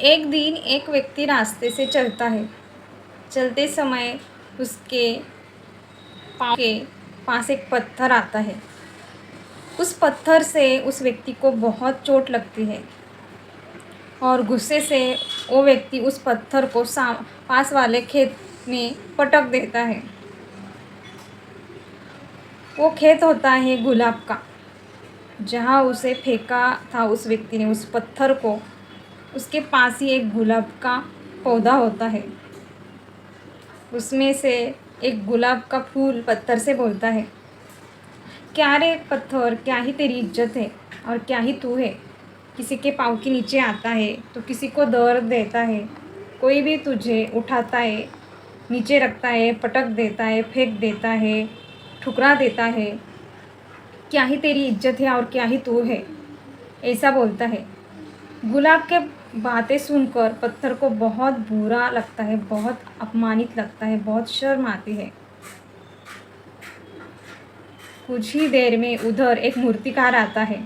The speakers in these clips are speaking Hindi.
एक दिन एक व्यक्ति रास्ते से चलता है। चलते समय उसके पाँव के पास एक पत्थर आता है। उस पत्थर से उस व्यक्ति को बहुत चोट लगती है और गुस्से से वो व्यक्ति उस पत्थर को पास वाले खेत में पटक देता है। वो खेत होता है गुलाब का, जहाँ उसे फेंका था उस व्यक्ति ने उस पत्थर को। उसके पास ही एक गुलाब का पौधा होता है। उसमें से एक गुलाब का फूल पत्थर से बोलता है, क्या रे पत्थर, क्या ही तेरी इज्जत है और क्या ही तू है। किसी के पाँव के नीचे आता है तो किसी को दर्द देता है। कोई भी तुझे उठाता है, नीचे रखता है, पटक देता है, फेंक देता है, ठुकरा देता है। क्या ही तेरी इज्जत है और क्या ही तू है, ऐसा बोलता है। गुलाब के बातें सुनकर पत्थर को बहुत बुरा लगता है, बहुत अपमानित लगता है, बहुत शर्म आती है। कुछ ही देर में उधर एक मूर्तिकार आता है।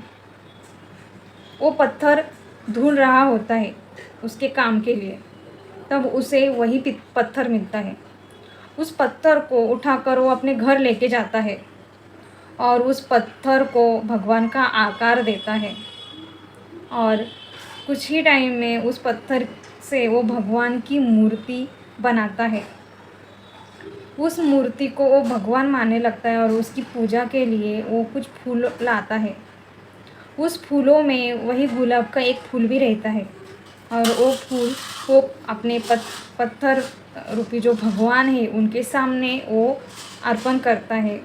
वो पत्थर ढूंढ रहा होता है उसके काम के लिए। तब उसे वही पत्थर मिलता है। उस पत्थर को उठाकर वो अपने घर लेके जाता है और उस पत्थर को भगवान का आकार देता है। और कुछ ही टाइम में उस पत्थर से वो भगवान की मूर्ति बनाता है। उस मूर्ति को वो भगवान मानने लगता है और उसकी पूजा के लिए वो कुछ फूल लाता है। उस फूलों में वही गुलाब का एक फूल भी रहता है और वो फूल वो अपने पत्थर रूपी जो भगवान है उनके सामने वो अर्पण करता है।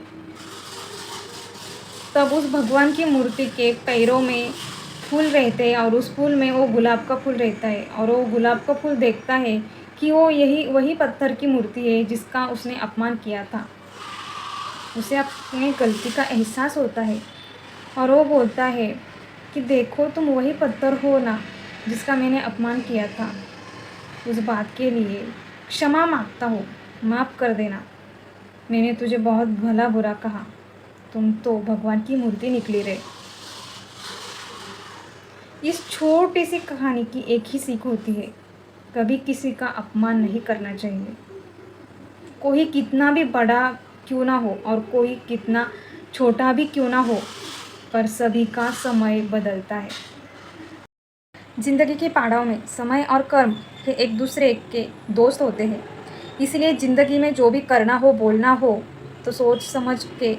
तब उस भगवान की मूर्ति के पैरों में फूल रहते हैं और उस फूल में वो गुलाब का फूल रहता है। और वो गुलाब का फूल देखता है कि वो वही पत्थर की मूर्ति है जिसका उसने अपमान किया था। उसे अपनी गलती का एहसास होता है और वो बोलता है कि देखो, तुम वही पत्थर हो ना जिसका मैंने अपमान किया था। उस बात के लिए क्षमा मांगता हूँ, माफ़ कर देना। मैंने तुझे बहुत भला बुरा कहा, तुम तो भगवान की मूर्ति निकली रे। इस छोटी सी कहानी की एक ही सीख होती है, कभी किसी का अपमान नहीं करना चाहिए। कोई कितना भी बड़ा क्यों ना हो और कोई कितना छोटा भी क्यों ना हो, पर सभी का समय बदलता है। ज़िंदगी के पड़ाव में समय और कर्म के एक दूसरे के दोस्त होते हैं। इसलिए ज़िंदगी में जो भी करना हो, बोलना हो तो सोच समझ के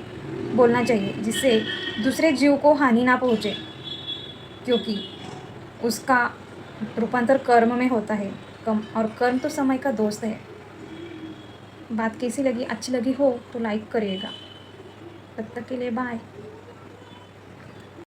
बोलना चाहिए, जिससे दूसरे जीव को हानि ना पहुँचे, क्योंकि उसका रूपांतर कर्म में होता है। और कर्म तो समय का दोस्त है। बात कैसी लगी, अच्छी लगी हो तो लाइक करिएगा। तब तक के लिए बाय।